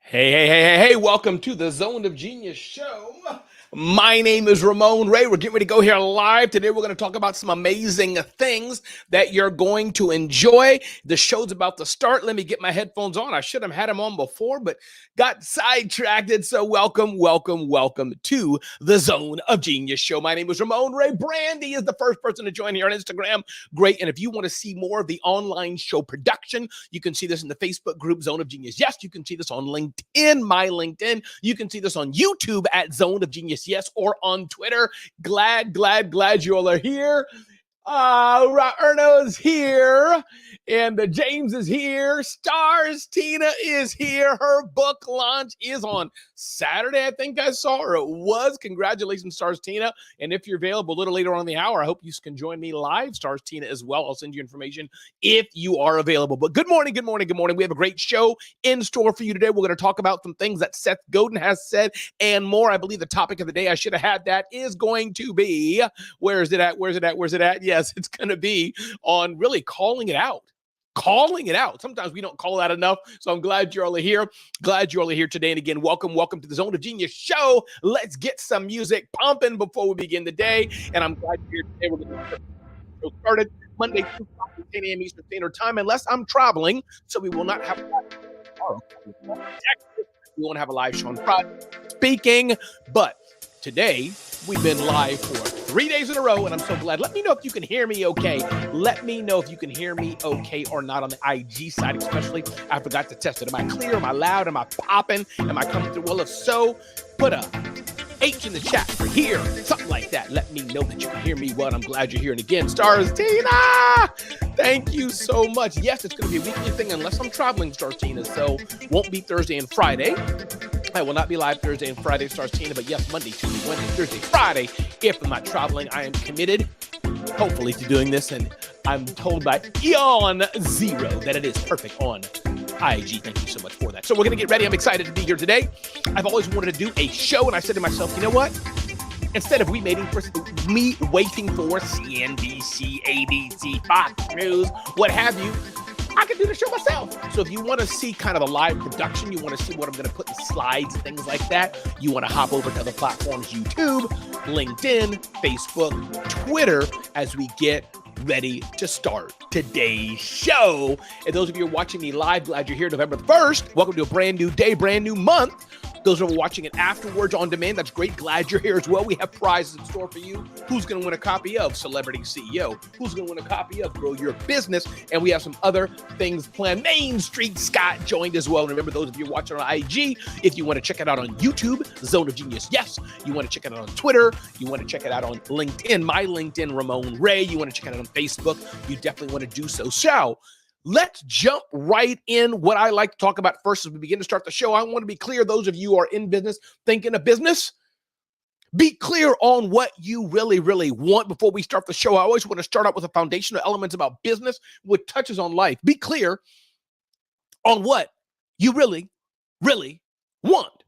Hey, welcome to the Zone of Genius show. My name is Ramon Ray. We're getting ready to go here live. Today, we're going to talk about some amazing things that you're going to enjoy. The show's about to start. Let me get my headphones on. I should have had them on before, but got sidetracked. So welcome to the Zone of Genius show. My name is Ramon Ray. Brandy is the first person to join here on Instagram. Great. And if you want to see more of the online show production, you can see this in the Facebook group Zone of Genius. Yes, you can see this on LinkedIn, my LinkedIn. You can see this on YouTube at Zone of Genius. Yes, or on Twitter. Glad you all are here. Erno's here, and James is here. Stars Tina is here. Her book launch is on Saturday, I think I saw, or it was. Congratulations, Stars Tina. And if you're available a little later on in the hour, I hope you can join me live, Stars Tina, as well. I'll send you information if you are available. But good morning. We have a great show in store for you today. We're going to talk about some things that Seth Godin has said and more. I believe the topic of the day, I should have had that, is going to be, where is it at? Yes, it's going to be on really calling it out. Sometimes we don't call that enough. So I'm glad you're all here. Today. And again, welcome to the Zone of Genius show. Let's get some music pumping before we begin the day. And I'm glad you're here today. We're going to get the show started Monday through Friday, 10 a.m. Eastern Standard Time, unless I'm traveling. So we will not have tomorrow. We won't have a live show on Friday speaking, but today we've been live for 3 days in a row, and I'm so glad. Let me know if you can hear me okay. Let me know if you can hear me okay or not on the IG side, especially. I forgot to test it. Am I clear? Am I loud? Am I popping? Am I coming through? Well, if so, put a H in the chat for here, something like that. Let me know that you can hear me well. I'm glad you're here. And again, Stars Tina, thank you so much. Yes, it's going to be a weekly thing unless I'm traveling, Stars Tina. So won't be Thursday and Friday. I will not be live Thursday and Friday, Stars Tina, but yes, Monday, Tuesday, Wednesday, Thursday, Friday. If I'm not traveling, I am committed, hopefully, to doing this. And I'm told by Eon Zero that it is perfect on IG. Thank you so much for that. So we're going to get ready. I'm excited to be here today. I've always wanted to do a show, and I said to myself, you know what? Instead of me waiting for CNBC, ABC, Fox News, what have you, I can do the show myself. So if you want to see kind of a live production, you want to see what I'm going to put in slides and things like that, you want to hop over to other platforms, YouTube, LinkedIn, Facebook, Twitter, as we get ready to start today's show. And those of you who are watching me live, glad you're here November 1st. Welcome to a brand new day, brand new month. Those who are watching it afterwards on demand, that's great. Glad you're here as well. We have prizes in store for you. Who's going to win a copy of Celebrity CEO? Who's going to win a copy of Grow Your Business? And we have some other things planned. Main Street Scott joined as well. And remember, those of you watching on IG, if you want to check it out on YouTube, Zone of Genius, yes. You want to check it out on Twitter. You want to check it out on LinkedIn, my LinkedIn, Ramon Ray. You want to check it out on Facebook. You definitely want to do so. So let's jump right in. What I like to talk about first as we begin to start the show, I want to be clear. Those of you who are in business, thinking of business, be clear on what you really want before we start the show. I always want to start out with the foundational elements about business, which touches on life. Be clear on what you really want.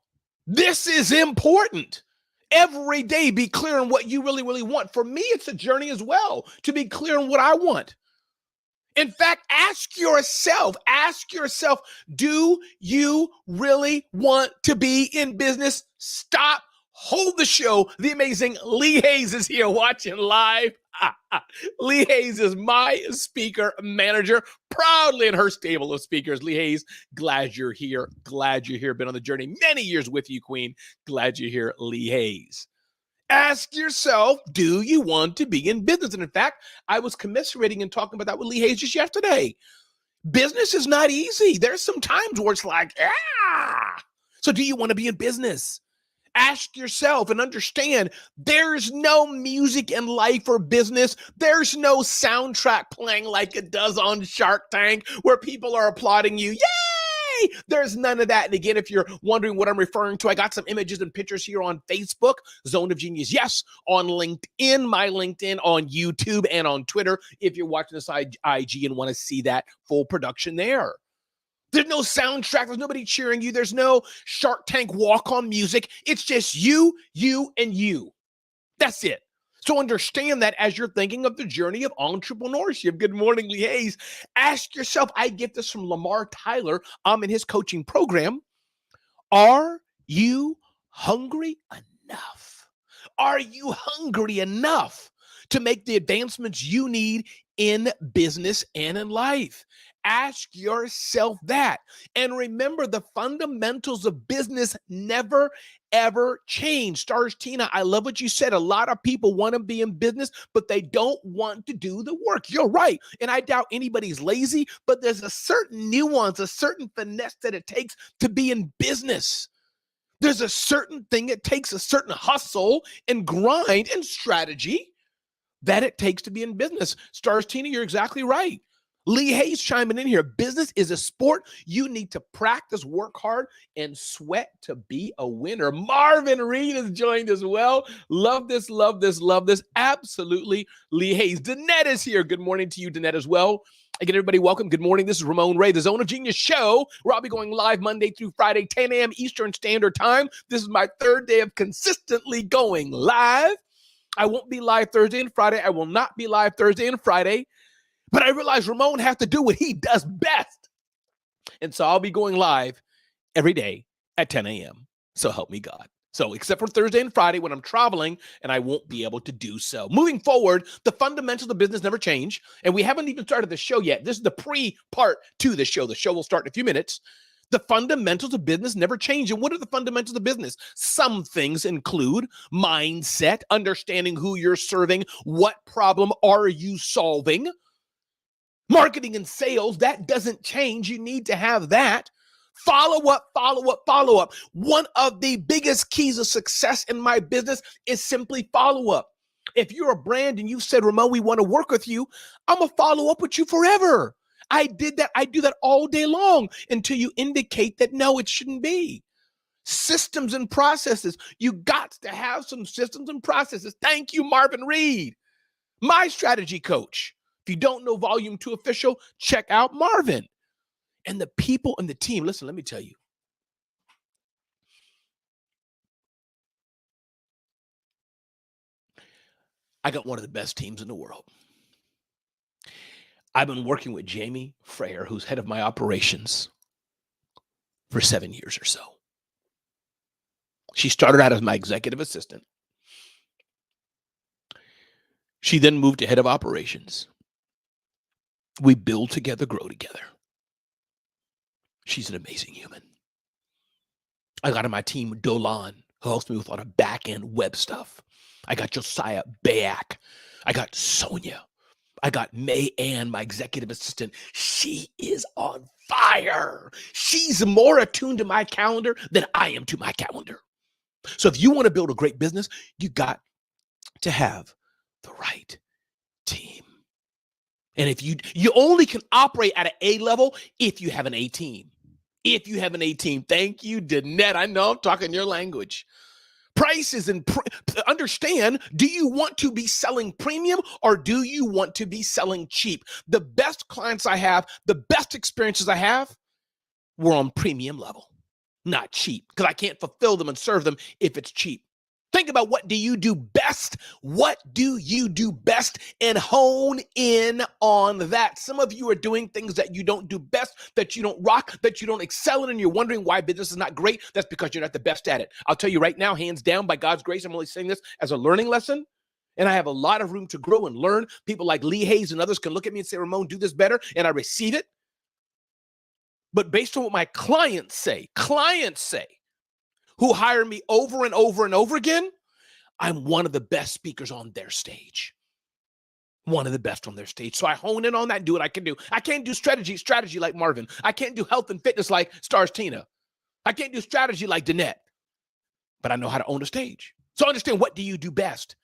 This is important. Every day, be clear on what you really want. For me, it's a journey as well to be clear on what I want. In fact, ask yourself, do you really want to be in business? Stop, hold the show. The amazing Lee Hayes is here watching live. Lee Hayes is my speaker manager, proudly in her stable of speakers. Lee Hayes, glad you're here. Been on the journey many years with you, Queen. Glad you're here, Lee Hayes. Ask yourself, do you want to be in business? And in fact, I was commiserating and talking about that with Lee Hayes just yesterday. Business is not easy. There's some times where it's like, So do you want to be in business? Ask yourself and understand there's no music in life or business. There's no soundtrack playing like it does on Shark Tank where people are applauding you. Yay! There's none of that. And again, if you're wondering what I'm referring to, I got some images and pictures here on Facebook, Zone of Genius, yes, on LinkedIn, my LinkedIn, on YouTube, and on Twitter. If you're watching this IG and want to see that full production there. There's no soundtrack. There's nobody cheering you. There's no Shark Tank walk-on music. It's just you, and you. That's it. So understand that as you're thinking of the journey of entrepreneurship. Good morning, Lee Hayes. Ask yourself, I get this from Lamar Tyler. I'm in his coaching program. Are you hungry enough? Are you hungry enough to make the advancements you need in business and in life? Ask yourself that. And remember, the fundamentals of business never, ever change. Stars Tina, I love what you said. A lot of people want to be in business, but they don't want to do the work. You're right. And I doubt anybody's lazy, but there's a certain nuance, a certain finesse that it takes to be in business. There's a certain thing it takes, a certain hustle and grind and strategy that it takes to be in business. Stars Tina, you're exactly right. Lee Hayes chiming in here. Business is a sport. You need to practice, work hard, and sweat to be a winner. Marvin Reed has joined as well. Love this, love this, love this. Absolutely, Lee Hayes. Danette is here. Good morning to you, Danette, as well. Again, everybody, welcome. Good morning. This is Ramon Ray, the Zone of Genius show, where I'll be going live Monday through Friday, 10 a.m. Eastern Standard Time. This is my third day of consistently going live. I won't be live Thursday and Friday. I will not be live Thursday and Friday. But I realize Ramon has to do what he does best. And so I'll be going live every day at 10 a.m. So help me God. So except for Thursday and Friday when I'm traveling and I won't be able to do so. Moving forward, the fundamentals of business never change. And we haven't even started the show yet. This is the pre-part to the show. The show will start in a few minutes. The fundamentals of business never change. And what are the fundamentals of business? Some things include mindset, understanding who you're serving, what problem are you solving. Marketing and sales, that doesn't change. You need to have that. Follow up, follow up, follow up. One of the biggest keys of success in my business is simply follow up. If you're a brand and you said, Ramon, we want to work with you, I'm going to follow up with you forever. I did that. I do that all day long until you indicate that, no, it shouldn't be. Systems and processes. You got to have some systems and processes. Thank you, Marvin Reed, my strategy coach. If you don't know Volume 2 official, check out Marvin. And the people and the team, listen, let me tell you. I got one of the best teams in the world. I've been working with Jamie Freyer, who's head of my operations, for 7 years or so. She started out as my executive assistant. She then moved to head of operations. We build together, grow together. She's an amazing human. I got on my team Dolan, who helps me with a lot of back-end web stuff. I got Josiah Bayak. I got Sonia. I got May Ann, my executive assistant. She is on fire. She's more attuned to my calendar than I am to my calendar. So if you want to build a great business, you got to have the right team. And if you only can operate at an A level if you have an A team. If you have an A team. Thank you, Danette. I know I'm talking your language. Prices and understand, do you want to be selling premium or do you want to be selling cheap? The best clients I have, the best experiences I have were on premium level, not cheap, because I can't fulfill them and serve them if it's cheap. Think about what do you do best? What do you do best? And hone in on that. Some of you are doing things that you don't do best, that you don't rock, that you don't excel in, and you're wondering why business is not great. That's because you're not the best at it. I'll tell you right now, hands down, by God's grace, I'm only saying this as a learning lesson, and I have a lot of room to grow and learn. People like Lee Hayes and others can look at me and say, Ramon, do this better, and I receive it. But based on what my clients say, who hire me over and over and over again, I'm one of the best speakers on their stage. One of the best on their stage. So I hone in on that and do what I can do. I can't do strategy like Marvin. I can't do health and fitness like Stars Tina. I can't do strategy like Danette. But I know how to own a stage. So understand, what do you do best?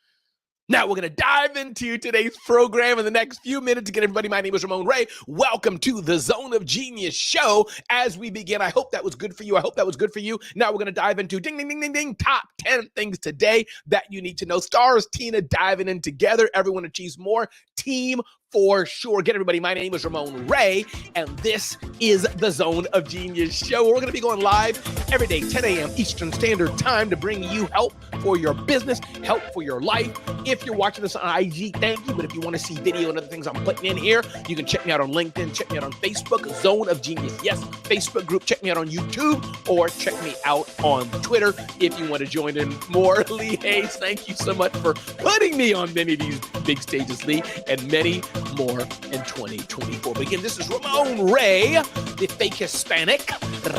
Now we're going to dive into today's program in the next few minutes. Again, everybody, my name is Ramon Ray. Welcome to the Zone of Genius show. As we begin, I hope that was good for you. I hope that was good for you. Now we're going to dive into ding, ding, ding, ding, ding, top 10 things today that you need to know. Stars Tina diving in together. Everyone achieves more. Team for sure. Again, everybody, my name is Ramon Ray, and this is the Zone of Genius show. We're going to be going live every day, 10 a.m. Eastern Standard Time, to bring you help for your business, help for your life. If you're watching this on IG, thank you. But if you want to see video and other things I'm putting in here, you can check me out on LinkedIn, check me out on Facebook, Zone of Genius. Yes, Facebook group. Check me out on YouTube, or check me out on Twitter if you want to join in more. Lee Hayes, thank you so much for putting me on many of these big stages, Lee, and many more in 2024. But again, this is Ramon Ray, the fake Hispanic.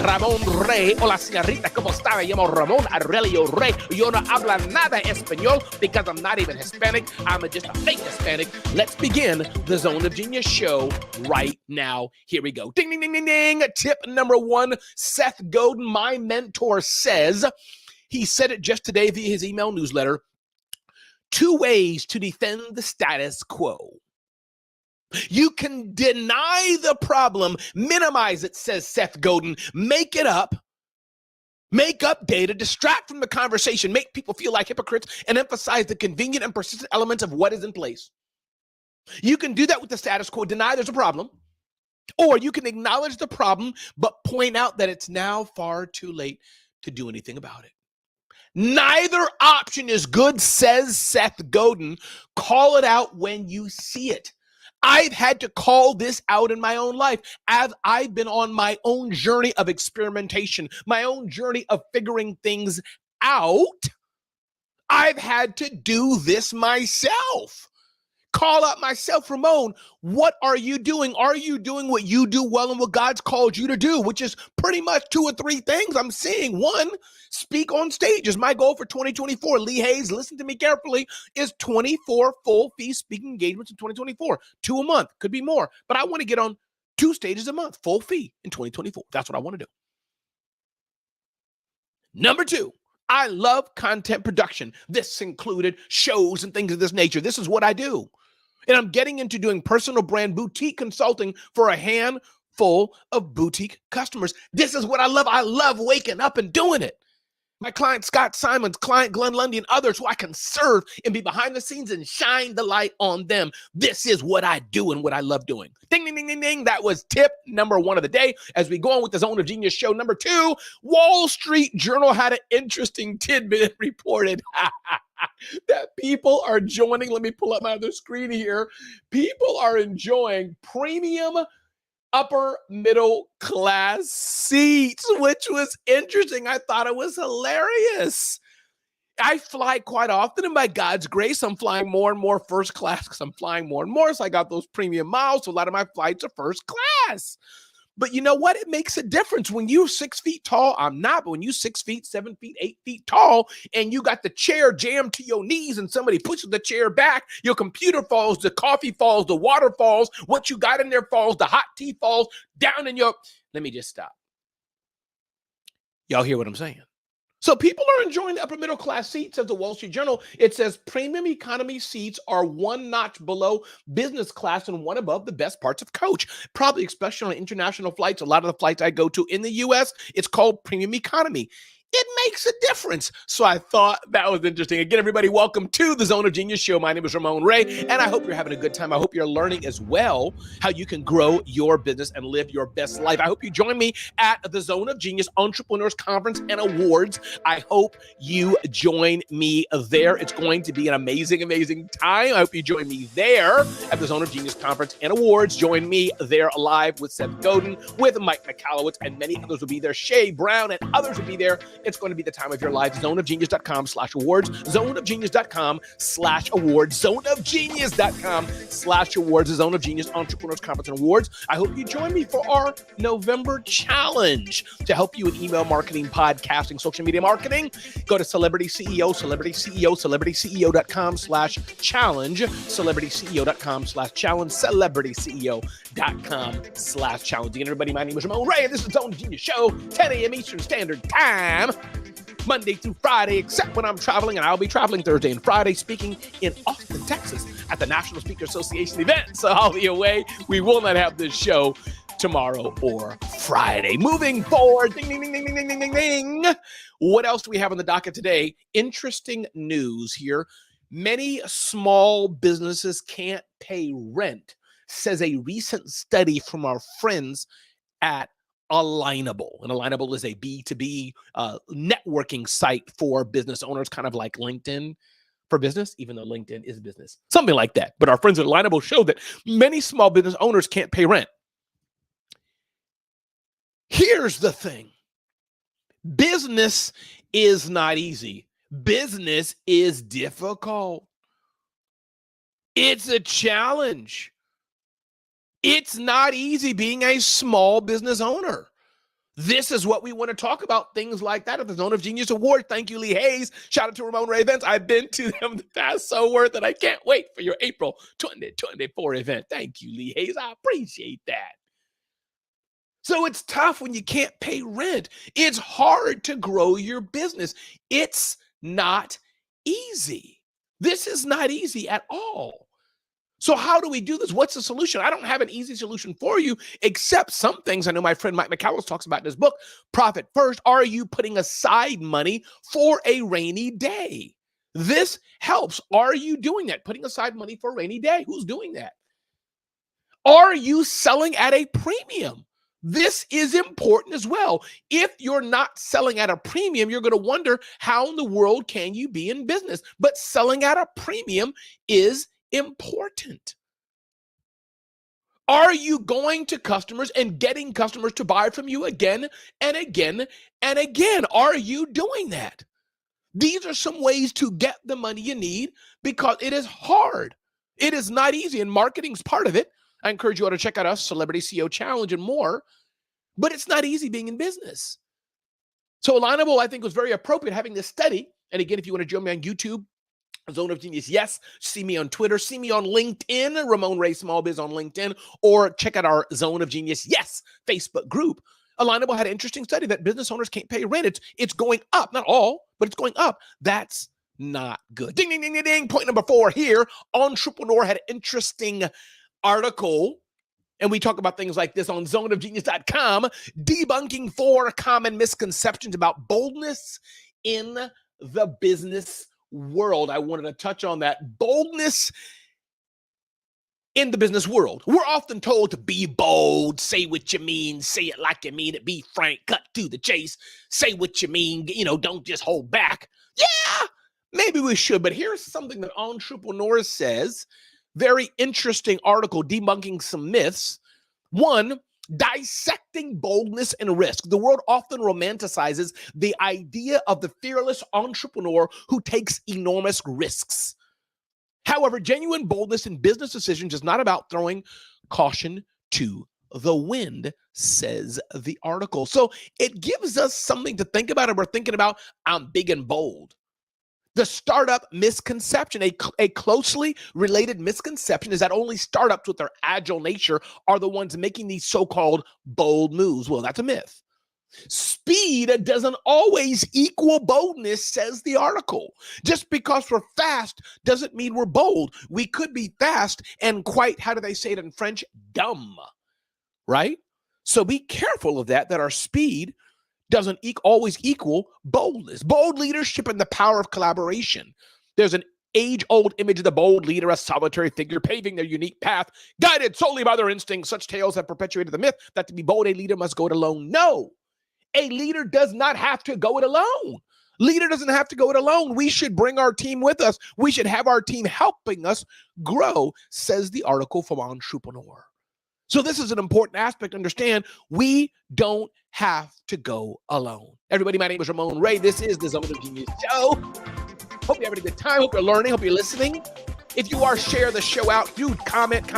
Ramon Ray. Hola, señorita, ¿cómo está? Me llamo Ramon Aurelio Ray. Yo no habla nada español because I'm not even Hispanic. I'm just a fake Hispanic. Let's begin the Zone of Genius show right now. Here we go. Ding, ding, ding, ding, ding. Tip number one, Seth Godin, my mentor, says, he said it just today via his email newsletter, 2 ways to defend the status quo. You can deny the problem, minimize it, says Seth Godin, make it up, make up data, distract from the conversation, make people feel like hypocrites, and emphasize the convenient and persistent elements of what is in place. You can do that with the status quo, deny there's a problem, or you can acknowledge the problem, but point out that it's now far too late to do anything about it. Neither option is good, says Seth Godin. Call it out when you see it. I've had to call this out in my own life as I've been on my own journey of experimentation, my own journey of figuring things out. I've had to do this myself. Call out myself, Ramon, what are you doing? Are you doing what you do well and what God's called you to do, which is pretty much 2 or 3 things I'm seeing. One, speak on stage is my goal for 2024. Lee Hayes, listen to me carefully, is 24 full fee speaking engagements in 2024. 2 a month, could be more, but I want to get on 2 stages a month, full fee in 2024. That's what I want to do. Number 2, I love content production. This included shows and things of this nature. This is what I do. And I'm getting into doing personal brand boutique consulting for a handful of boutique customers. This is what I love. I love waking up and doing it. My client, Scott Simon's client, Glenn Lundy, and others who I can serve and be behind the scenes and shine the light on them. This is what I do and what I love doing. Ding, ding, ding, ding, ding. That was tip number 1 of the day. As we go on with the Zone of Genius show number 2, Wall Street Journal had an interesting tidbit reported that people are joining. Let me pull up my other screen here. People are enjoying premium upper middle class seats, which was interesting. I thought it was hilarious. I fly quite often, and by God's grace, I'm flying more and more first class because I'm flying more and more. So I got those premium miles. So a lot of my flights are first class. But you know what? It makes a difference when you're 6 feet tall. I'm not, but when you're 6 feet, 7 feet, 8 feet tall, and you got the chair jammed to your knees and somebody pushes the chair back, your computer falls, the coffee falls, the water falls, what you got in there falls, the hot tea falls down in your... Let me just stop. Y'all hear what I'm saying? So people are enjoying the upper middle class seats. Says the Wall Street Journal. It says premium economy seats are 1 notch below business class and 1 above the best parts of coach. Probably especially on international flights. A lot of the flights I go to in the U.S., it's called premium economy. It makes a difference. So I thought that was interesting. Again, everybody, welcome to the Zone of Genius show. My name is Ramon Ray, and I hope you're having a good time. I hope you're learning as well how you can grow your business and live your best life. I hope you join me at the Zone of Genius Entrepreneurs Conference and Awards. I hope you join me there. It's going to be an amazing, amazing time. I hope you join me there at the Zone of Genius Conference and Awards. Join me there live with Seth Godin, with Mike McAllowitz, and many others will be there. Shay Brown and others will be there. It's going to be the time of your life. Zoneofgenius.com/awards. Zoneofgenius.com/awards. Zoneofgenius.com/awards. The Zone of Genius Entrepreneurs Conference and Awards. I hope you join me for our November challenge to help you with email marketing, podcasting, social media marketing. Go to Celebrity CEO, CelebrityCEO.com/challenge, CelebrityCEO.com/challenge, CelebrityCEO.com/challenge. Again, everybody, my name is Ramon Ray, and this is the Zone of Genius show, 10 a.m. Eastern Standard Time. Monday through Friday, except when I'm traveling, and I'll be traveling Thursday and Friday, speaking in Austin, Texas, at the National Speaker Association event. So I'll be away. We will not have this show tomorrow or Friday. Moving forward, ding, ding, ding, ding, ding, ding, ding, ding. What else do we have on the docket today? Interesting news here. Many small businesses can't pay rent says a recent study from our friends at Alignable. And Alignable is a B2B networking site for business owners, kind of like LinkedIn for business, even though LinkedIn is business, something like that. But our friends at Alignable show that many small business owners can't pay rent. Here's the thing. Business is not easy. Business is difficult. It's a challenge. It's not easy being a small business owner. This is what we want to talk about, things like that at the Zone of Genius Award. Thank you, Lee Hayes. Shout out to Ramon Ray events. I've been to them in the past. So worth it. I can't wait for your April 2024 event. Thank you, Lee Hayes. I appreciate that. So it's tough when you can't pay rent. It's hard to grow your business. It's not easy. This is not easy at all. So how do we do this? What's the solution? I don't have an easy solution for you, except some things I know my friend Mike McCallus talks about in his book, Profit First. Are you putting aside money for a rainy day? This helps. Are you doing that? Putting aside money for a rainy day? Who's doing that? Are you selling at a premium? This is important as well. If you're not selling at a premium, you're going to wonder how in the world can you be in business? But selling at a premium is important. Are you going to customers and getting customers to buy from you again and again and again? Are you doing that? These are some ways to get the money you need because it is hard. It is not easy, and marketing's part of it. I encourage you all to check out us, Celebrity CEO Challenge, and more. But it's not easy being in business. So Alignable, I think, was very appropriate having this study. And again, if you want to join me on YouTube, Zone of Genius, yes. See me on Twitter. See me on LinkedIn, Ramon Ray Small Biz on LinkedIn. Or check out our Zone of Genius, yes, Facebook group. Alignable had an interesting study that business owners can't pay rent. It's going up. Not all, but it's going up. That's not good. Ding, ding, ding, ding, ding. Point number 4 here. Entrepreneur had an interesting article, and we talk about things like this on zoneofgenius.com, debunking 4 common misconceptions about boldness in the business world. I wanted to touch on that. Boldness in the business world. We're often told to be bold, say what you mean, say it like you mean it, be frank, cut to the chase, say what you mean, don't just hold back. Yeah, maybe we should, but here's something that Entrepreneur says. Very interesting article debunking some myths. 1, dissecting boldness and risk. The world often romanticizes the idea of the fearless entrepreneur who takes enormous risks. However, genuine boldness in business decisions is not about throwing caution to the wind, says the article. So it gives us something to think about, and we're thinking about, I'm big and bold. The startup misconception, a closely related misconception, is that only startups with their agile nature are the ones making these so-called bold moves. Well, that's a myth. Speed doesn't always equal boldness, says the article. Just because we're fast doesn't mean we're bold. We could be fast and quite, how do they say it in French? Dumb, right? So be careful of that our speed doesn't always equal boldness. Bold leadership and the power of collaboration. There's an age-old image of the bold leader, a solitary figure paving their unique path, guided solely by their instincts. Such tales have perpetuated the myth that to be bold, a leader must go it alone. No, a leader does not have to go it alone. Leader doesn't have to go it alone. We should bring our team with us. We should have our team helping us grow, says the article from Entrepreneur. So this is an important aspect to understand. We don't have to go alone. Everybody, my name is Ramon Ray. This is the Zone of Genius Show. Hope you're having a good time. Hope you're learning. Hope you're listening. If you are, share the show out. Do comment.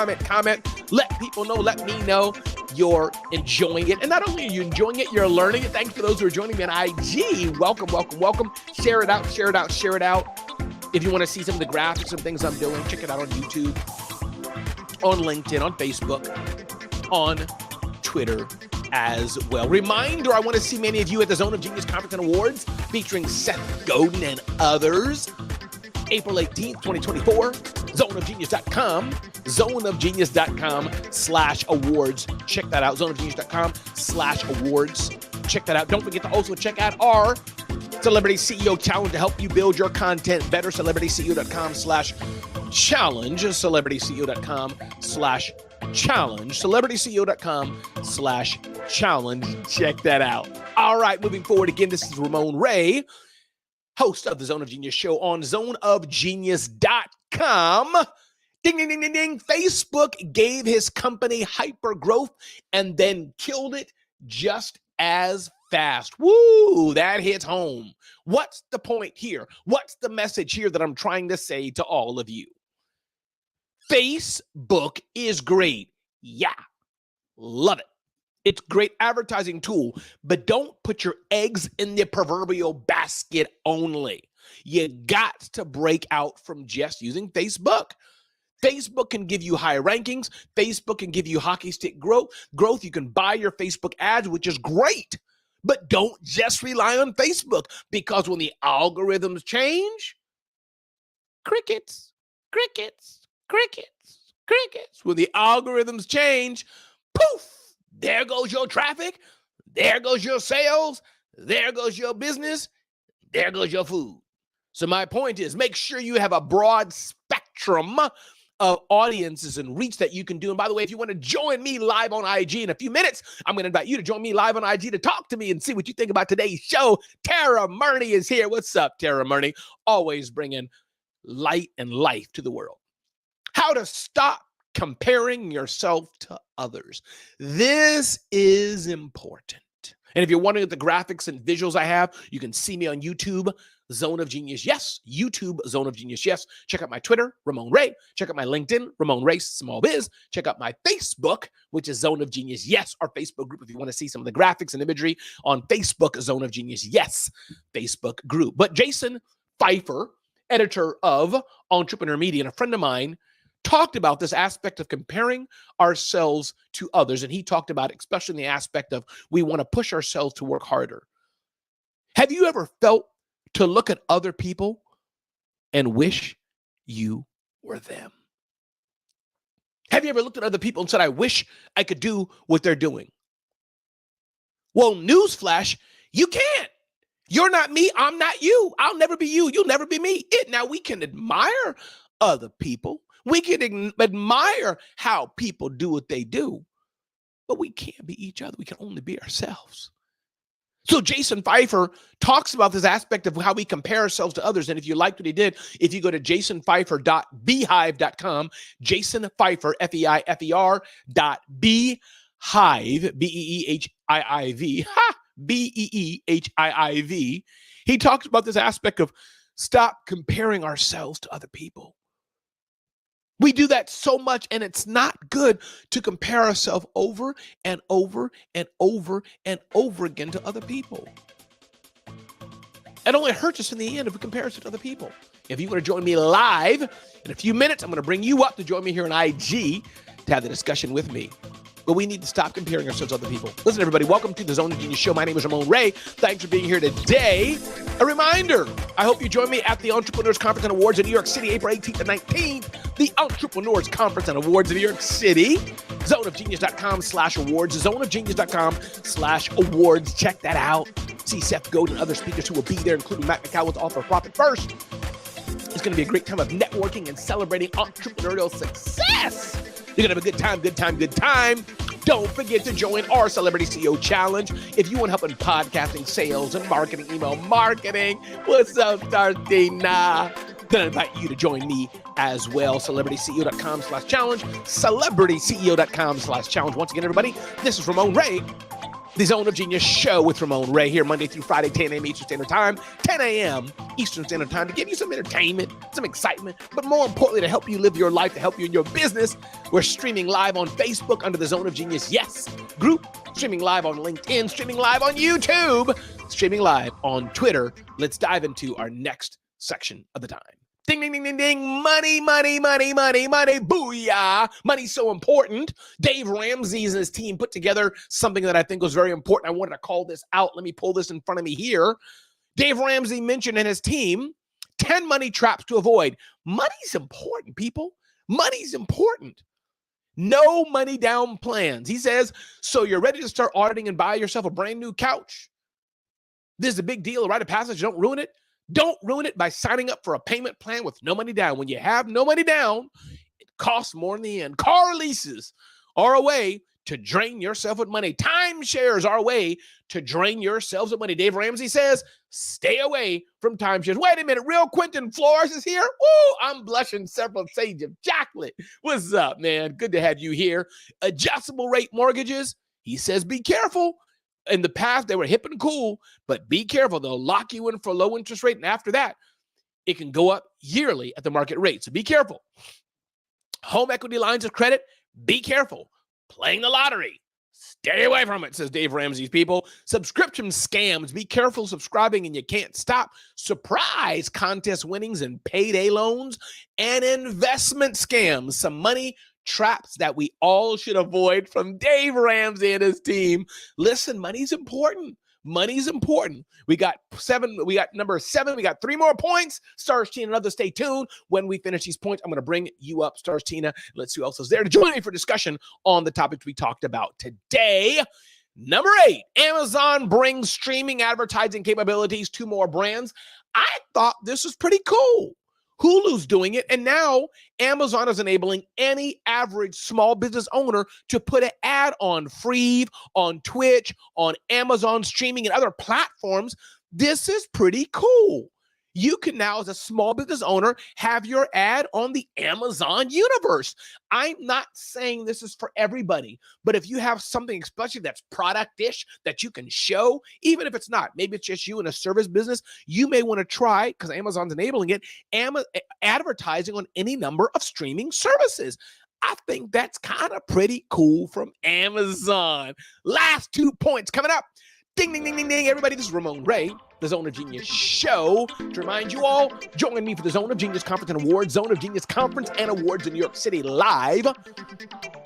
Let people know. Let me know you're enjoying it. And not only are you enjoying it, you're learning it. Thanks for those who are joining me on IG. Welcome. Share it out. If you want to see some of the graphics and things I'm doing, check it out on YouTube, on LinkedIn, on Facebook, on Twitter as well. Reminder, I want to see many of you at the Zone of Genius Conference and Awards featuring Seth Godin and others. April 18th, 2024, zoneofgenius.com, zoneofgenius.com/awards. Check that out, zoneofgenius.com/awards. Check that out. Don't forget to also check out our Celebrity CEO Challenge to help you build your content better, celebrityceo.com/challenge, celebrityceo.com/challenge. challenge. CelebrityCEO.com/challenge. Check that out. All right, moving forward again, this is Ramon Ray, host of the Zone of Genius show on zoneofgenius.com. Ding, ding, ding, ding, ding. Facebook gave his company hyper growth and then killed it just as fast. Woo, that hits home. What's the point here? What's the message here that I'm trying to say to all of you? Facebook is great. Yeah, love it. It's a great advertising tool, but don't put your eggs in the proverbial basket only. You got to break out from just using Facebook. Facebook can give you high rankings. Facebook can give you hockey stick growth. You can buy your Facebook ads, which is great, but don't just rely on Facebook, because when the algorithms change, crickets. When the algorithms change, poof, there goes your traffic, there goes your sales, there goes your business, there goes your food. So my point is, make sure you have a broad spectrum of audiences and reach that you can do. And by the way, if you want to join me live on IG in a few minutes, I'm going to invite you to join me live on IG to talk to me and see what you think about today's show. Tara Murney is here. What's up, Tara Murney? Always bringing light and life to the world. How to stop comparing yourself to others. This is important. And if you're wondering what the graphics and visuals I have, you can see me on YouTube, Zone of Genius. Yes, YouTube, Zone of Genius. Yes. Check out my Twitter, Ramon Ray. Check out my LinkedIn, Ramon Ray Small Biz. Check out my Facebook, which is Zone of Genius. Yes, our Facebook group. If you want to see some of the graphics and imagery on Facebook, Zone of Genius. Yes, Facebook group. But Jason Pfeiffer, editor of Entrepreneur Media, and a friend of mine, talked about this aspect of comparing ourselves to others. And he talked about, especially in the aspect of, we want to push ourselves to work harder. Have you ever felt to look at other people and wish you were them? Have you ever looked at other people and said, I wish I could do what they're doing? Well, newsflash, you can't. You're not me. I'm not you. I'll never be you. You'll never be me. Now, we can admire other people. We can admire how people do what they do, but we can't be each other. We can only be ourselves. So Jason Pfeiffer talks about this aspect of how we compare ourselves to others. And if you liked what he did, if you go to jasonpfeiffer.beehive.com, Jason Pfeiffer, F-E-I-F-E-R .beehive, B-E-E-H-I-I-V, B-E-E-H-I-I-V, he talks about this aspect of stop comparing ourselves to other people. We do that so much, and it's not good to compare ourselves over and over and over and over again to other people. It only hurts us in the end if we compare ourselves to other people. If you want to join me live in a few minutes, I'm going to bring you up to join me here on IG to have the discussion with me. But we need to stop comparing ourselves to other people. Listen, everybody, welcome to the Zone of Genius show. My name is Ramon Ray. Thanks for being here today. A reminder, I hope you join me at the Entrepreneurs Conference and Awards in New York City, April 18th and 19th. The Entrepreneurs Conference and Awards in New York City. ZoneOfGenius.com/awards. ZoneOfGenius.com/awards. Check that out. See Seth Godin and other speakers who will be there, including Matt McCallow's author, Profit First. It's going to be a great time of networking and celebrating entrepreneurial success. You're going to have a good time, good time, good time. Don't forget to join our Celebrity CEO Challenge. If you want help in podcasting, sales, and marketing, email marketing, what's up, Dartina? Then I invite you to join me as well. CelebrityCEO.com/challenge. CelebrityCEO.com/challenge. Once again, everybody, this is Ramon Ray, the Zone of Genius show with Ramon Ray, here Monday through Friday, 10 a.m. Eastern Standard Time, 10 a.m. Eastern Standard Time, to give you some entertainment, some excitement, but more importantly, to help you live your life, to help you in your business. We're streaming live on Facebook under the Zone of Genius Yes group, streaming live on LinkedIn, streaming live on YouTube, streaming live on Twitter. Let's dive into our next section of the time. Ding, ding, ding, ding, ding. Money, money, money, money, money. Booyah. Money's so important. Dave Ramsey and his team put together something that I think was very important. I wanted to call this out. Let me pull this in front of me here. Dave Ramsey mentioned in his team 10 money traps to avoid. Money's important, people. Money's important. No money down plans. He says, so you're ready to start auditing and buy yourself a brand new couch. This is a big deal. A rite of passage. Don't ruin it. Don't ruin it by signing up for a payment plan with no money down. When you have no money down, it costs more in the end. Car leases. are a way to drain yourself with money. Timeshares are a way to drain yourselves with money. Dave Ramsey says, stay away from timeshares. Wait a minute, real Quentin Flores is here. Woo, I'm blushing several shades of chocolate. What's up, man? Good to have you here. Adjustable rate mortgages, he says, be careful. In the past, they were hip and cool, but be careful. They'll lock you in for low interest rate, and after that, it can go up yearly at the market rate. So be careful. Home equity lines of credit, be careful. Playing the lottery, stay away from it, says Dave Ramsey's people. Subscription scams, be careful subscribing and you can't stop. Surprise contest winnings and payday loans and investment scams. Some money traps that we all should avoid from Dave Ramsey and his team. Listen, money's important. Money's important. We got number 7. We got 3 more points. Stars Tina and others, stay tuned. When we finish these points, I'm going to bring you up, Stars Tina. Let's see who else is there to join me for discussion on the topics we talked about today. Number 8, Amazon brings streaming advertising capabilities to more brands. I thought this was pretty cool. Hulu's doing it, and now Amazon is enabling any average small business owner to put an ad on Free, on Twitch, on Amazon streaming, and other platforms. This is pretty cool. You can now, as a small business owner, have your ad on the Amazon universe. I'm not saying this is for everybody, but if you have something, especially that's product-ish, that you can show, even if it's not, maybe it's just you in a service business, you may want to try, because Amazon's enabling it, advertising on any number of streaming services. I think that's kind of pretty cool from Amazon. Last 2 points coming up. Ding, ding, ding, ding, ding. Everybody, this is Ramon Ray, the Zone of Genius show. To remind you all, join me for the Zone of Genius Conference and Awards, Zone of Genius Conference and Awards in New York City live.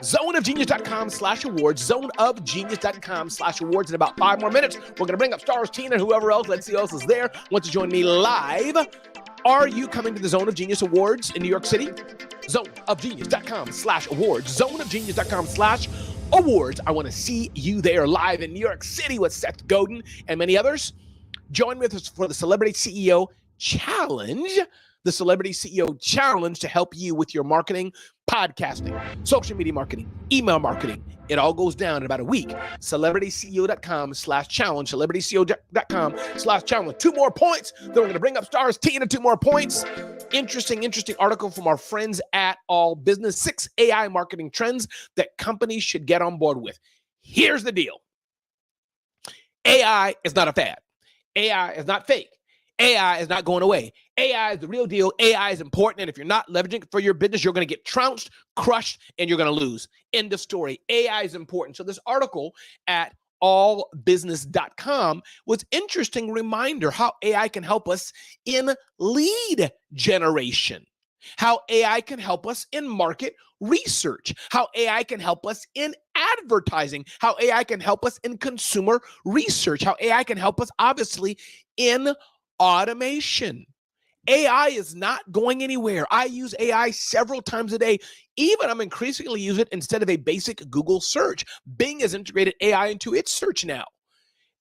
zoneofgenius.com/awards, zoneofgenius.com/awards. In about 5 more minutes, we're going to bring up Stars Tina and whoever else. Let's see who else is there. Want to join me live? Are you coming to the Zone of Genius Awards in New York City? zoneofgenius.com/awards, zoneofgenius.com/awards. I want to see you there live in New York City with Seth Godin and many others. Join with us for the Celebrity CEO Challenge. The Celebrity CEO Challenge to help you with your marketing, podcasting, social media marketing, email marketing. It all goes down in about a week. CelebrityCEO.com/challenge. CelebrityCEO.com/challenge. 2 more points. Then we're going to bring up Stars Tina. 2 more points. Interesting article from our friends at All Business. 6 AI marketing trends that companies should get on board with. Here's the deal. AI is not a fad. AI is not fake. AI is not going away. AI is the real deal. AI is important. And if you're not leveraging it for your business, you're going to get trounced, crushed, and you're going to lose. End of story. AI is important. So this article at allbusiness.com was interesting reminder how AI can help us in lead generation, how AI can help us in market research, how AI can help us in advertising, how AI can help us in consumer research, how AI can help us obviously in automation. AI is not going anywhere. I use AI several times a day. Even I'm increasingly use it instead of a basic Google search. Bing has integrated AI into its search now.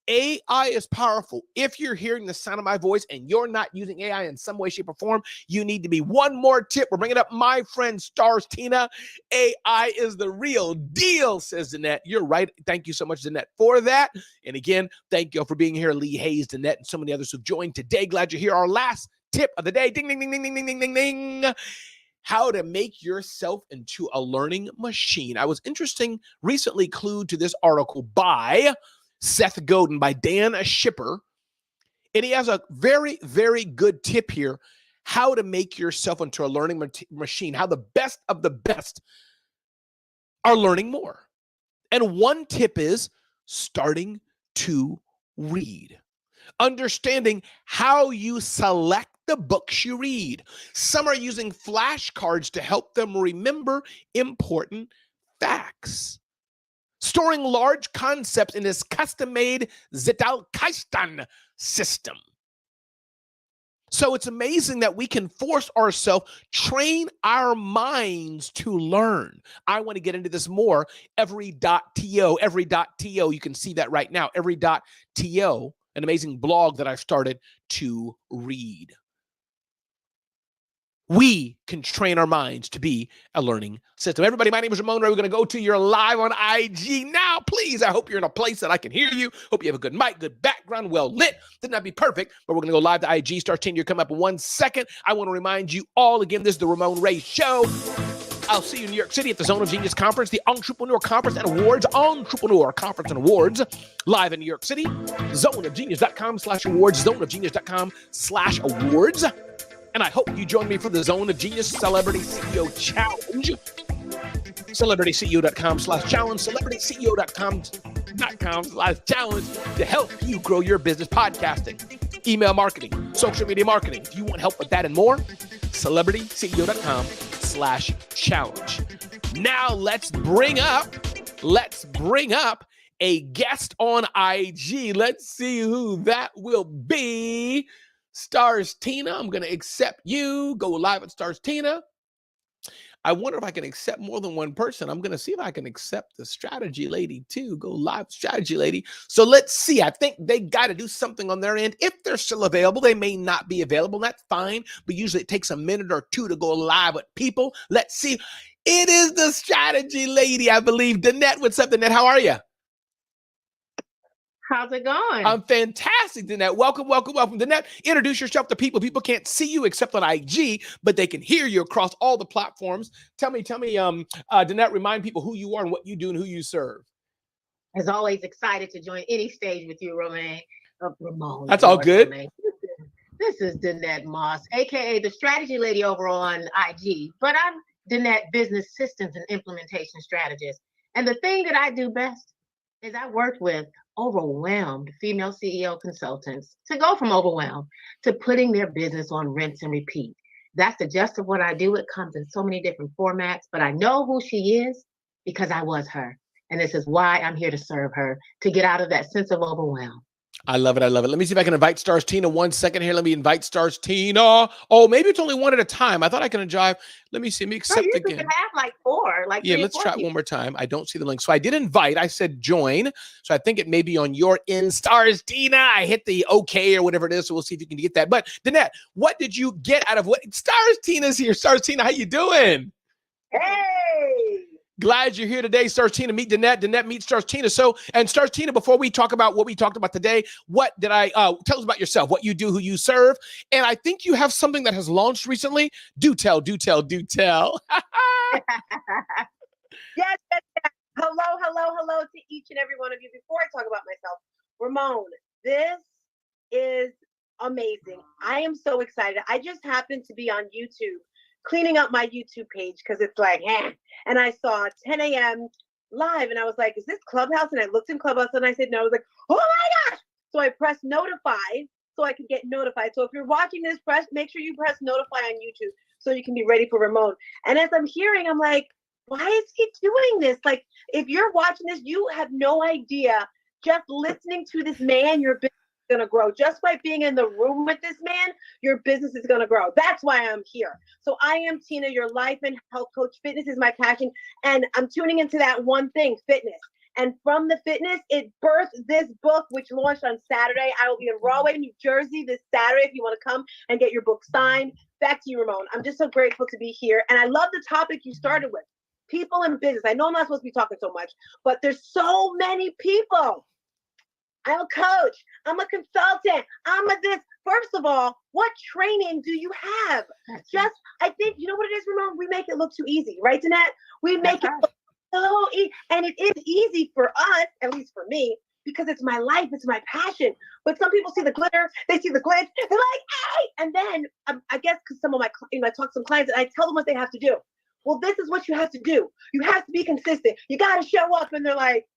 AI is powerful. If you're hearing the sound of my voice and you're not using AI in some way, shape, or form, you need to be. One more tip. We're bringing up my friend Stars Tina. AI is the real deal, says Danette. You're right. Thank you so much, Danette, for that. And again, thank you all for being here. Lee Hayes, Danette, and so many others who've joined today. Glad you're here. Our last tip of the day. Ding, ding, ding, ding, ding, ding, ding, ding, ding. How to make yourself into a learning machine. I was recently clued to this article by Seth Godin, by Dan Shipper. And he has a very, very good tip here, how to make yourself into a learning machine, how the best of the best are learning more. And one tip is starting to read. Understanding how you select the books you read. Some are using flashcards to help them remember important facts. Storing large concepts in this custom-made Zettelkasten system. So it's amazing that we can force ourselves, train our minds to learn. I want to get into this more. Every.to, you can see that right now. Every.to, an amazing blog that I've started to read. we can train our minds to be a learning system. Everybody, my name is Ramon. We're going to go to your live on IG now. Please, I hope you're in a place that I can hear you. Hope you have a good mic, good background, well lit. Did not be perfect, but we're going to go live to IG. Start changing your come up in 1 second. I want to remind you all again, this is the Ramon Ray Show. I'll see you in New York City at the Zone of Genius Conference, the Entrepreneur Conference and Awards, Entrepreneur Conference and Awards, live in New York City, zoneofgenius.com/awards, zoneofgenius.com/awards. And I hope you join me for the Zone of Genius Celebrity CEO Challenge, celebrityceo.com/challenge, celebrityceo.com/challenge to help you grow your business, podcasting, email marketing, social media marketing. If you want help with that and more, celebrityceo.com/challenge. Now let's bring up a guest on IG. Let's see who that will be. Stars Tina, I'm going to accept you. Go live at Stars Tina. I wonder if I can accept more than one person. I'm going to see if I can accept the strategy lady too. Go live strategy lady. So let's see. I think they got to do something on their end. If they're still available, they may not be available. That's fine. But usually it takes a minute or two to go live with people. Let's see. It is the strategy lady, I believe. Danette, what's up, Danette? How are you? How's it going? I'm fantastic, Danette. Welcome, welcome, welcome. Danette, introduce yourself to people. People can't see you except on IG, but they can hear you across all the platforms. Tell me, Danette, remind people who you are and what you do and who you serve. As always, excited to join any stage with you, Ramon. That's all good. Romaine. This is Danette Moss, aka the strategy lady over on IG, but I'm Danette, business systems and implementation strategist. And the thing that I do best is I work with overwhelmed female CEO consultants to go from overwhelmed to putting their business on rinse and repeat. That's the gist of what I do. It comes in so many different formats, but I know who she is because I was her. And this is why I'm here to serve her, to get out of that sense of overwhelm. I love it. I love it. Let me see if I can invite Stars Tina 1 second here. Let me invite Stars Tina. Oh, maybe it's only one at a time. I thought I can drive. Let me see. Let me accept again. You can have like four. Yeah, let's try it one more time. I don't see the link. So I did invite. I said join. So I think it may be on your end. Stars Tina. I hit the okay or whatever it is. So we'll see if you can get that. But Danette, what did you get out of what? Stars Tina's here. Stars Tina, how you doing? Hey. Glad you're here today, Stars Tina. Meet Danette. Danette meet Stars Tina. So, and Stars Tina, before we talk about what we talked about today, what did I tell us about yourself, what you do, who you serve? And I think you have something that has launched recently. Do tell. Yes. Hello to each and every one of you. Before I talk about myself, Ramon, this is amazing. I am so excited. I just happened to be on YouTube cleaning up my YouTube page because it's like, and I saw 10 a.m. live and I was like, is this Clubhouse? And I looked in Clubhouse and I said, no. I was like, oh my gosh. So I pressed notify so I could get notified. So if you're watching this, make sure you press notify on YouTube so you can be ready for Ramon. And as I'm hearing, I'm like, why is he doing this? Like, if you're watching this, you have no idea. Just listening to this man, your business is going to grow. Just by being in the room with this man, your business is going to grow. That's why I'm here. So I am Tina, your life and health coach. Fitness is my passion. And I'm tuning into that one thing, fitness. And from the fitness, it birthed this book, which launched on Saturday. I will be in Rahway, New Jersey this Saturday if you want to come and get your book signed. Back to you, Ramon. I'm just so grateful to be here. And I love the topic you started with. People in business. I know I'm not supposed to be talking so much, but there's so many people. I'm a coach. I'm a consultant. I'm a this. First of all, what training do you have? I think, you know what it is, Ramon? We make it look too easy, right, Danette? We make it look so easy. And it is easy for us, at least for me, because it's my life. It's my passion. But some people see the glitter. They see the glitz. They're like, hey! And then I guess because some of my, I talk to some clients and I tell them what they have to do. Well, this is what you have to do. You have to be consistent. You got to show up. And they're like,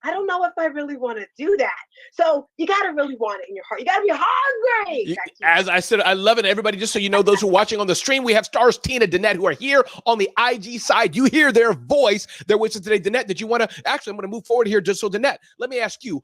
I don't know if I really want to do that. So you got to really want it in your heart. You got to be hungry. As I said, I love it. Everybody, just so you know, those who are watching on the stream, we have Stars Tina, Danette, who are here on the IG side. You hear their voice. They're with us today. Danette, did you want to, actually, I'm going to move forward here just so, Danette, let me ask you,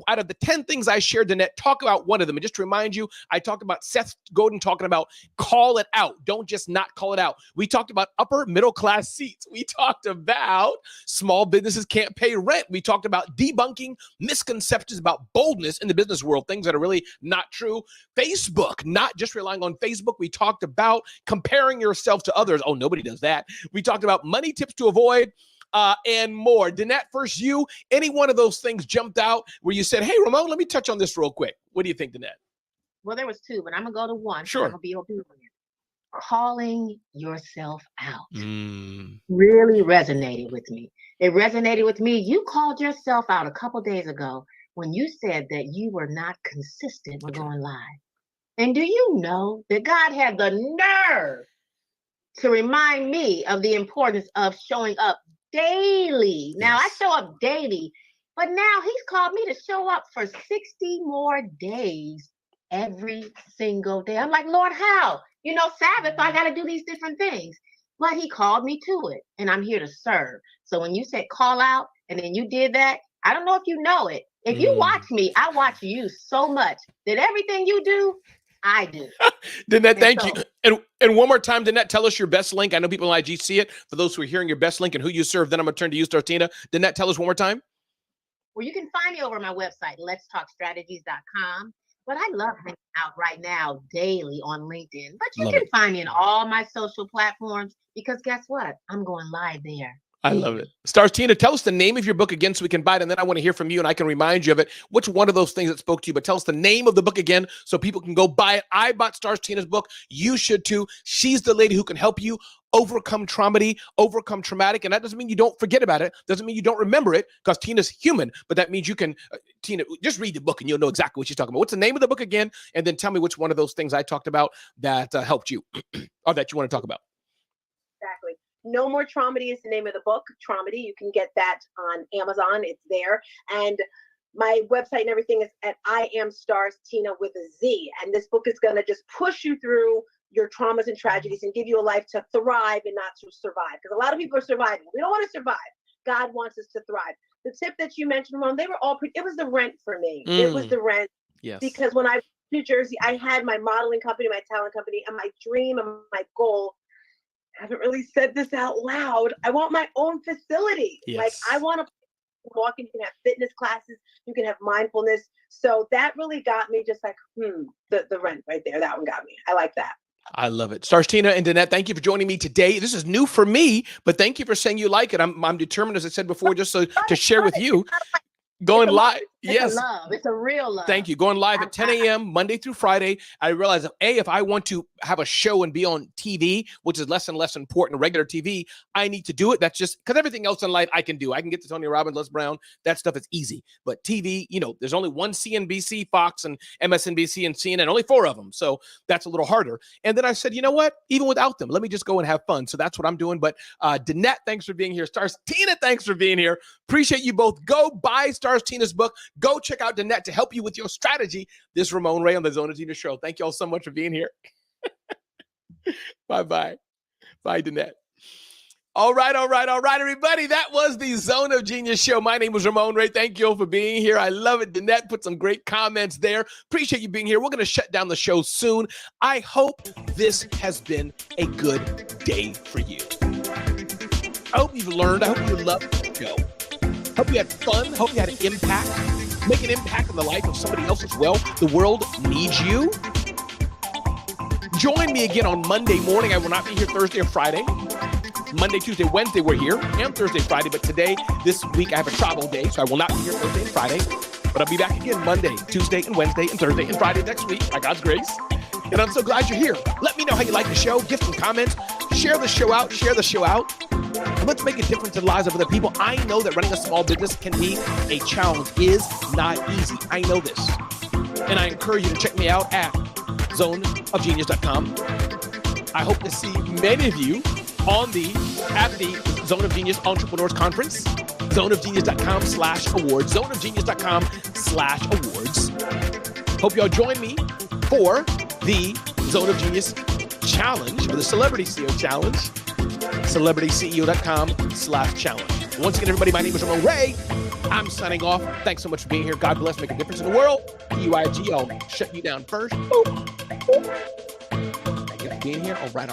out of the 10 things I shared, Danette, talk about one of them. And just to remind you, I talked about Seth Godin talking about call it out. Don't just not call it out. We talked about upper middle class seats. We talked about small businesses can't pay rent. We talked about debunking misconceptions about boldness in the business world, things that are really not true. Facebook, not just relying on Facebook. We talked about comparing yourself to others. Oh, nobody does that. We talked about money tips to avoid, and more. Danette, first you, any one of those things jumped out where you said, hey, Ramon, let me touch on this real quick. What do you think, Danette? Well, there was two, but I'm going to go to one. Sure. I'm going to be obedient. Calling yourself out Mm. really resonated with me. It resonated with me. You called yourself out a couple days ago when you said that you were not consistent with going live. And do you know that God had the nerve to remind me of the importance of showing up daily? Now, I show up daily, but now he's called me to show up for 60 more days every single day. I'm like, Lord, how? You know, Sabbath, I got to do these different things. But he called me to it, and I'm here to serve. So when you said call out, and then you did that, I don't know if you know it. If you watch me, I watch you so much that everything you do, I do. Danette, thank you. And one more time, Danette, tell us your best link. I know people in IG see it. For those who are hearing your best link and who you serve, then I'm going to turn to you, Startina. Danette, tell us one more time. Well, you can find me over my website, letstalkstrategies.com. But I love hanging out right now daily on LinkedIn. But you can find me in all my social platforms because guess what? I'm going live there. I love it. Startina, tell us the name of your book again so we can buy it, and then I want to hear from you and I can remind you of it. Which one of those things that spoke to you? But tell us the name of the book again so people can go buy it. I bought Startina's book. You should too. She's the lady who can help you overcome overcome traumatic. And that doesn't mean you don't forget about it. Doesn't mean you don't remember it because Tina's human, but that means you can, Tina, just read the book and you'll know exactly what she's talking about. What's the name of the book again? And then tell me which one of those things I talked about that helped you or that you want to talk about. Exactly. No More Traumedy is the name of the book. Traumedy. You can get that on Amazon. It's there. And my website and everything is at I Am Stars Tina with a Z. And this book is going to just push you through your traumas and tragedies and give you a life to thrive and not to survive. Because a lot of people are surviving. We don't want to survive. God wants us to thrive. The tip that you mentioned, Ramon, they were all, it was the rent for me. It was the rent. Yes. Because when I was in New Jersey, I had my modeling company, my talent company, and my dream and my goal. I haven't really said this out loud. I want my own facility. Yes. Like I want to walk in, you can have fitness classes, you can have mindfulness. So that really got me just like, the rent right there. That one got me. I like that. I love it. Startina and Danette, thank you for joining me today. This is new for me, but thank you for saying you like it. I'm determined, as I said before, just to share with you. Going live. Yes. It's a love. It's a real love. Thank you. Going live at 10 a.m. Monday through Friday. I realize that if I want to have a show and be on TV, which is less and less important, regular TV, I need to do it. That's just because everything else in life I can do. I can get to Tony Robbins, Les Brown. That stuff is easy. But TV, there's only one CNBC, Fox, and MSNBC and CNN, only 4 of them. So that's a little harder. And then I said, you know what? Even without them, let me just go and have fun. So that's what I'm doing. But Danette, thanks for being here. Startina, thanks for being here. Appreciate you both. Go buy Startina's book. Go check out Danette to help you with your strategy. This is Ramon Ray on the Zone of Genius Show. Thank you all so much for being here. Bye-bye. Bye, Danette. All right, everybody. That was the Zone of Genius Show. My name was Ramon Ray. Thank you all for being here. I love it. Danette put some great comments there. Appreciate you being here. We're going to shut down the show soon. I hope this has been a good day for you. I hope you've learned. I hope you loved the show. Hope you had fun. Hope you had an impact. Make an impact on the life of somebody else as well. The world needs you. Join me again on Monday morning. I will not be here Thursday or Friday. Monday, Tuesday, Wednesday, we're here. And Thursday, Friday. But today, this week, I have a travel day, so I will not be here Thursday and Friday. But I'll be back again Monday, Tuesday, and Wednesday, and Thursday, and Friday next week, by God's grace. And I'm so glad you're here. Let me know how you like the show. Give some comments. Share the show out. And let's make a difference in the lives of other people. I know that running a small business can be a challenge. Is not easy. I know this. And I encourage you to check me out at zoneofgenius.com. I hope to see many of you at the Zone of Genius Entrepreneurs Conference. zoneofgenius.com/awards. zoneofgenius.com/awards. Hope y'all join me for the Zone of Genius Challenge, or the Celebrity CEO Challenge. celebrityceo.com/challenge. Once again, everybody, my name is Ramon Ray. I'm signing off. Thanks so much for being here. God bless. Make a difference in the world. PUIG. I'll shut you down first. Boop. Thank you for being here. All right.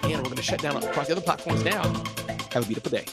And we're going to shut down across the other platforms now. Have a beautiful day.